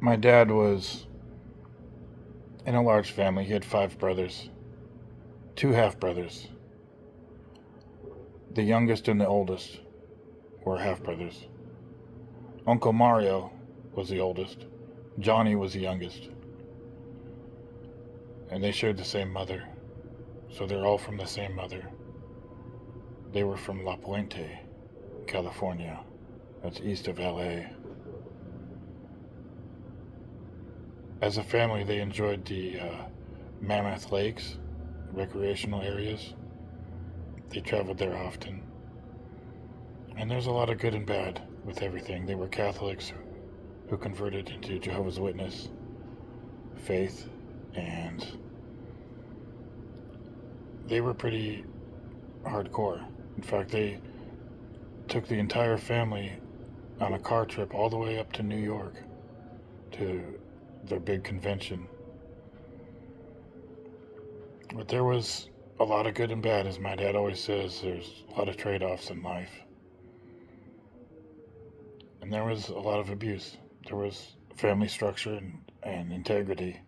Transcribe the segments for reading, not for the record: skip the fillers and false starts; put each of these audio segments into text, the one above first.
My dad was in a large family. He had five brothers, two half brothers. The youngest and the oldest were half brothers. Uncle Mario was the oldest. Johnny was the youngest. And they shared the same mother. So they're all from the same mother. They were from La Puente, California. That's east of LA. As a family, they enjoyed the Mammoth Lakes, recreational areas. They traveled there often. And there's a lot of good and bad with everything. They were Catholics who converted into Jehovah's Witness faith, and they were pretty hardcore. In fact, they took the entire family on a car trip all the way up to New York to their big convention. But there was a lot of good and bad, as my dad always says. There's a lot of trade-offs in life. And there was a lot of abuse. There was family structure and integrity,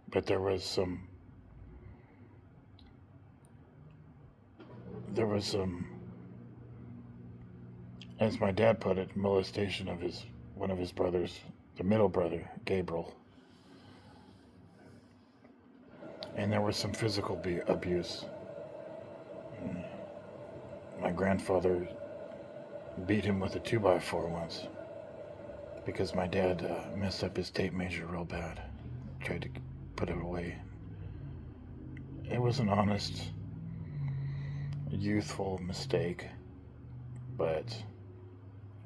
but there was some as my dad put it, molestation of one of his brothers, the middle brother, Gabriel. And there was some physical abuse. My grandfather beat him with a 2x4 once because my dad messed up his tape measure real bad. Tried to put it away. It was an honest, youthful mistake, but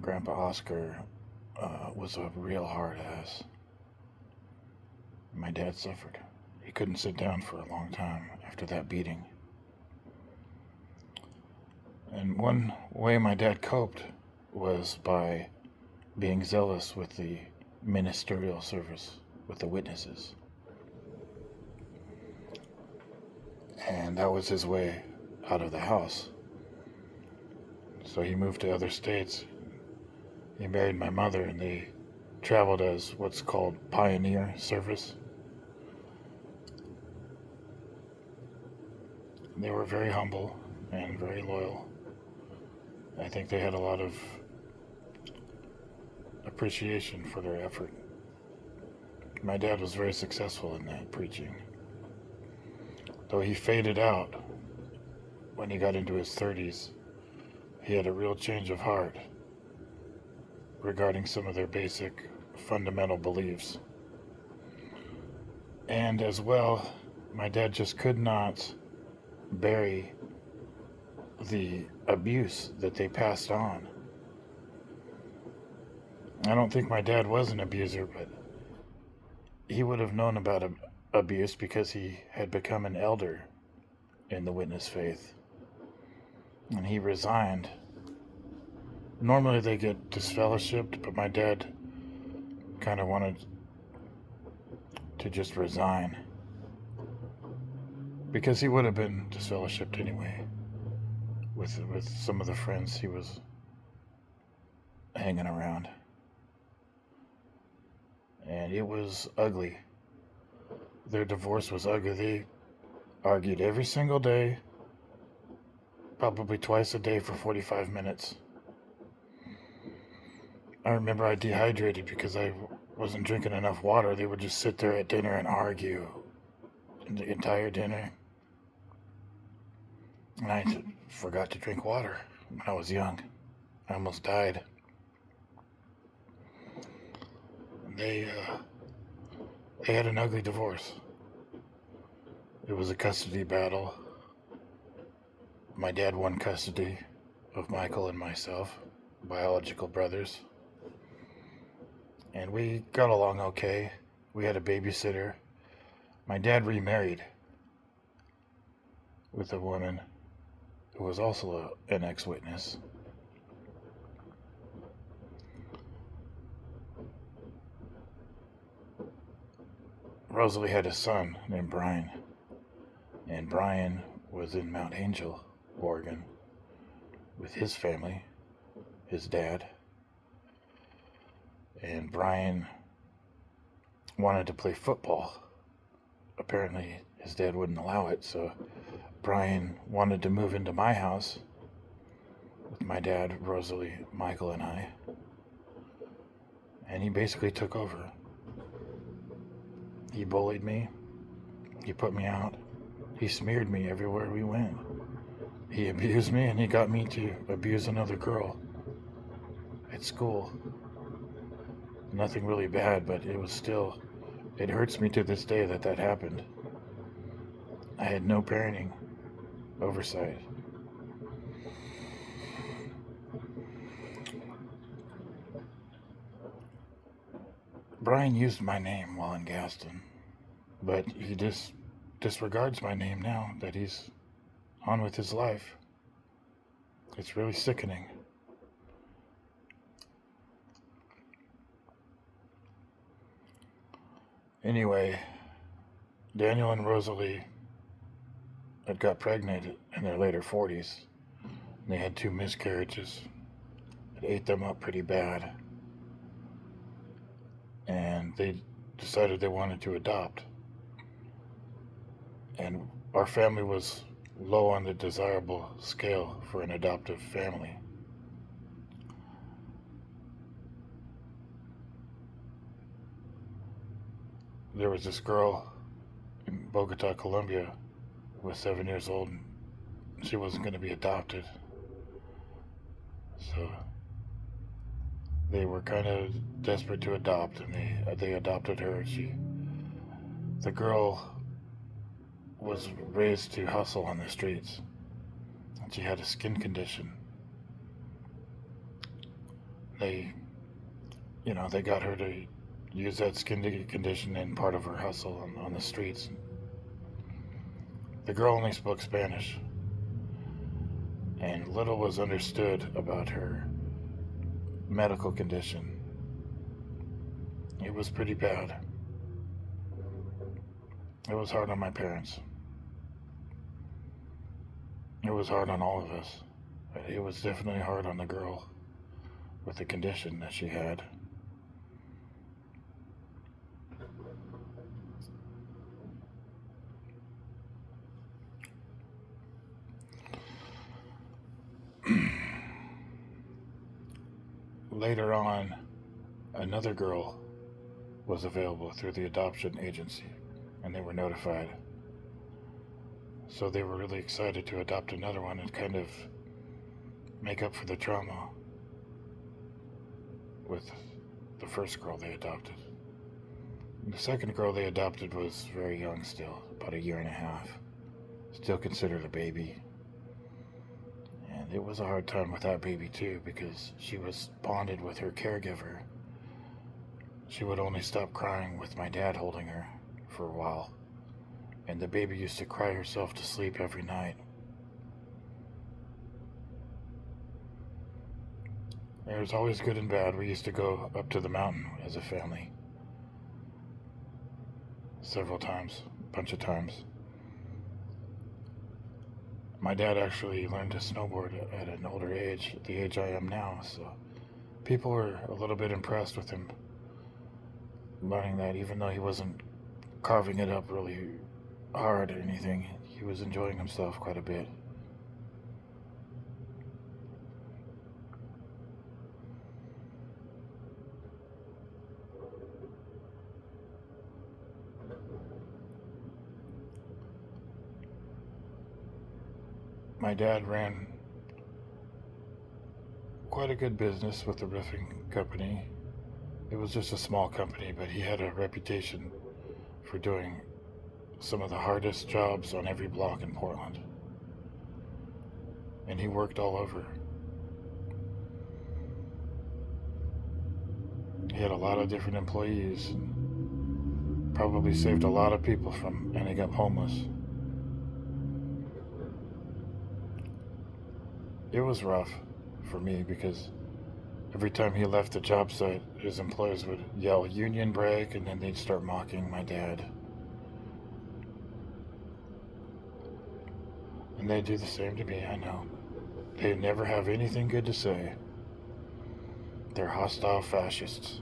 Grandpa Oscar was a real hard ass. My dad suffered. He couldn't sit down for a long time after that beating. And one way my dad coped was by being zealous with the ministerial service, with the witnesses. And that was his way out of the house. So he moved to other states. He married my mother, and they traveled as what's called pioneer service. They were very humble and very loyal. I think they had a lot of appreciation for their effort. My dad was very successful in that preaching. Though he faded out when he got into his 30s, he had a real change of heart regarding some of their basic fundamental beliefs. And as well, my dad just could not bury the abuse that they passed on. I don't think my dad was an abuser, but he would have known about abuse because he had become an elder in the witness faith. And he resigned. Normally they get disfellowshipped, but my dad kind of wanted to just resign because he would have been disfellowshipped anyway with some of the friends he was hanging around. And it was ugly. Their divorce was ugly. They argued every single day, probably twice a day for 45 minutes. I remember I dehydrated because I wasn't drinking enough water. They would just sit there at dinner and argue the entire dinner. And I forgot to drink water when I was young. I almost died. They had an ugly divorce. It was a custody battle. My dad won custody of Michael and myself, biological brothers. And we got along okay. We had a babysitter. My dad remarried with a woman who was also an ex-witness. Rosalie had a son named Brian, and Brian was in Mount Angel, Oregon, with his family, his dad. And Brian wanted to play football. Apparently, his dad wouldn't allow it, so Brian wanted to move into my house with my dad, Rosalie, Michael, and I. And he basically took over. He bullied me. He put me out. He smeared me everywhere we went. He abused me, and he got me to abuse another girl at school. Nothing really bad, but it was still, it hurts me to this day that that happened. I had no parenting oversight. Brian used my name while in Gaston, but he disregards my name now that he's on with his life. It's really sickening. Anyway, Daniel and Rosalie had got pregnant in their later 40s. And they had 2 miscarriages. It ate them up pretty bad. And they decided they wanted to adopt. And our family was low on the desirable scale for an adoptive family. There was this girl in Bogota, Colombia, who was 7 years old, and she wasn't going to be adopted. So they were kind of desperate to adopt, and they adopted her. The girl was raised to hustle on the streets, and she had a skin condition. They got her to use that skin condition in part of her hustle on the streets. The girl only spoke Spanish, and little was understood about her medical condition. It was pretty bad. It was hard on my parents. It was hard on all of us. It was definitely hard on the girl with the condition that she had. Later on, another girl was available through the adoption agency, and they were notified. So they were really excited to adopt another one and kind of make up for the trauma with the first girl they adopted. The second girl they adopted was very young still, about 1.5 years, still considered a baby. And it was a hard time with that baby too, because she was bonded with her caregiver. She would only stop crying with my dad holding her for a while, and the baby used to cry herself to sleep every night. There was always good and bad. We used to go up to the mountain as a family several times, a bunch of times. My dad actually learned to snowboard at an older age, the age I am now, so people were a little bit impressed with him learning that, even though he wasn't carving it up really hard or anything. He was enjoying himself quite a bit. My dad ran quite a good business with the roofing company. It was just a small company, but he had a reputation for doing some of the hardest jobs on every block in Portland. And he worked all over. He had a lot of different employees and probably saved a lot of people from ending up homeless. It was rough for me because every time he left the job site, his employees would yell union break, and then they'd start mocking my dad. And they'd do the same to me, I know. They never have anything good to say. They're hostile fascists.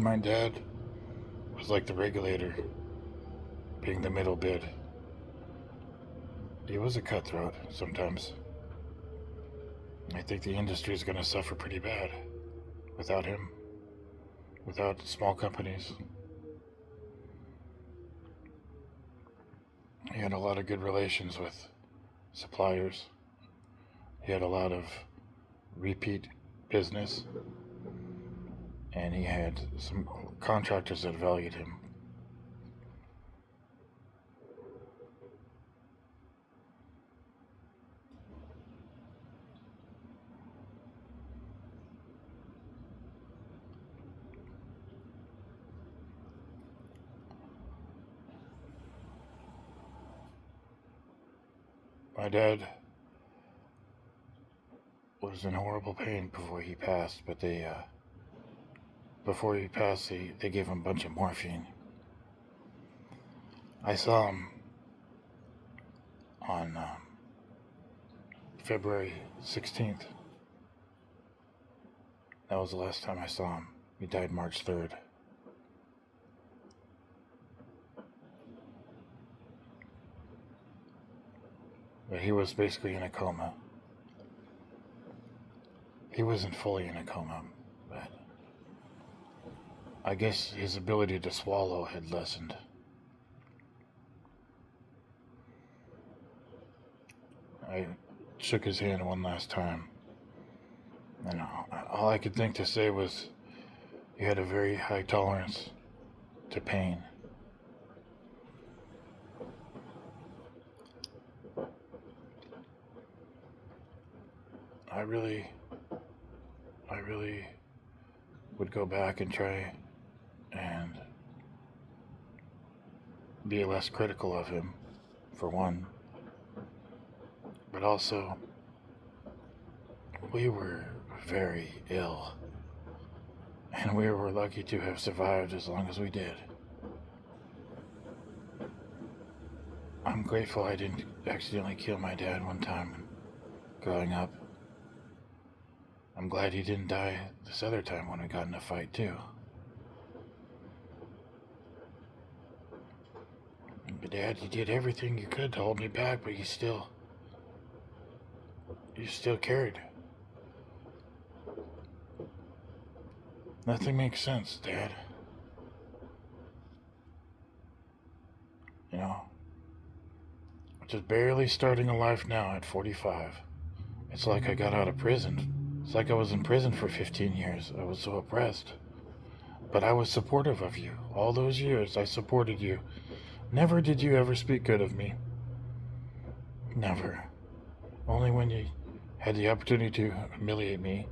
My dad was like the regulator, being the middle bid. He was a cutthroat sometimes. I think the industry is going to suffer pretty bad without him, without small companies. He had a lot of good relations with suppliers. He had a lot of repeat business. And he had some contractors that valued him. My dad was in horrible pain before he passed, but before he passed, they gave him a bunch of morphine. I saw him on February 16th. That was the last time I saw him. He died March 3rd. But he was basically in a coma. He wasn't fully in a coma, but I guess his ability to swallow had lessened. I shook his hand one last time, and all I could think to say was he had a very high tolerance to pain. I really would go back and try and be less critical of him, for one. But also, we were very ill, and we were lucky to have survived as long as we did. I'm grateful I didn't accidentally kill my dad one time growing up. I'm glad he didn't die this other time when we got in a fight too. But Dad, you did everything you could to hold me back, but you still cared. Nothing makes sense, Dad. You know, just barely starting a life now at 45. It's like I got out of prison. It's like I was in prison for 15 years. I was so oppressed. But I was supportive of you. All those years I supported you. Never did you ever speak good of me. Never. Only when you had the opportunity to humiliate me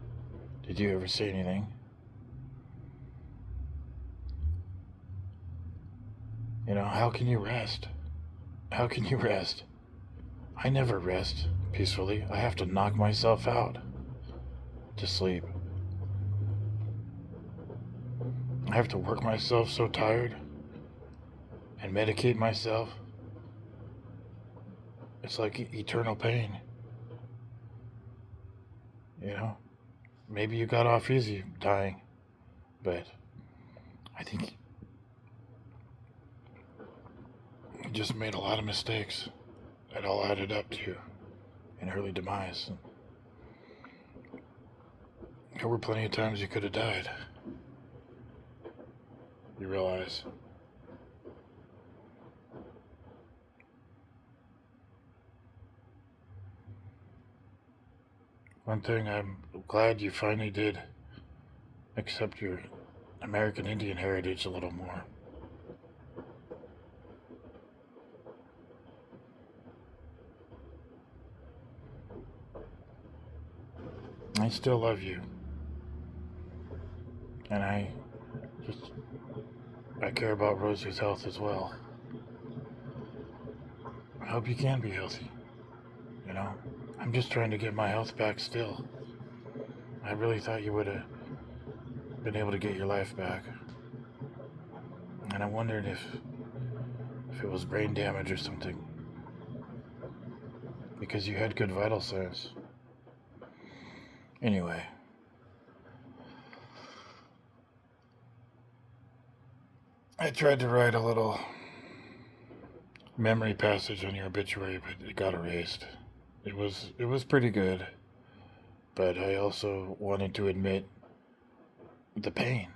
did you ever say anything. You know, how can you rest? How can you rest? I never rest peacefully. I have to knock myself out to sleep. I have to work myself so tired and medicate myself. It's like eternal pain. You know? Maybe you got off easy dying, but I think you just made a lot of mistakes that all added up to an early demise. There were plenty of times you could have died. You realize. One thing I'm glad you finally did accept your American Indian heritage a little more. I still love you. And I care about Rosie's health as well. I hope you can be healthy. You know, I'm just trying to get my health back still. I really thought you would have been able to get your life back. And I wondered if it was brain damage or something. Because you had good vital signs. Anyway. I tried to write a little memory passage on your obituary, but it got erased. It was pretty good, but I also wanted to admit the pain,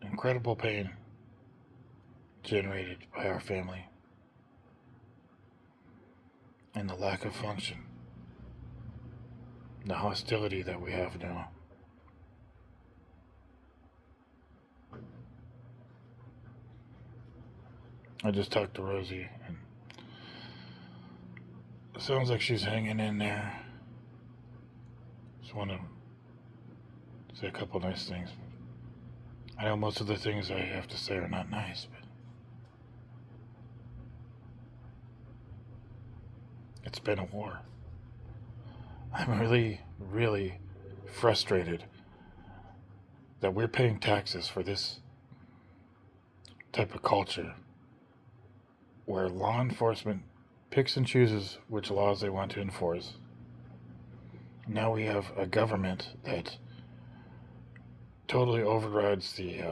incredible pain generated by our family and the lack of function, the hostility that we have now. I just talked to Rosie, and it sounds like she's hanging in there. Just want to say a couple nice things. I know most of the things I have to say are not nice, but it's been a war. I'm really, really frustrated that we're paying taxes for this type of culture where law enforcement picks and chooses which laws they want to enforce. Now we have a government that totally overrides the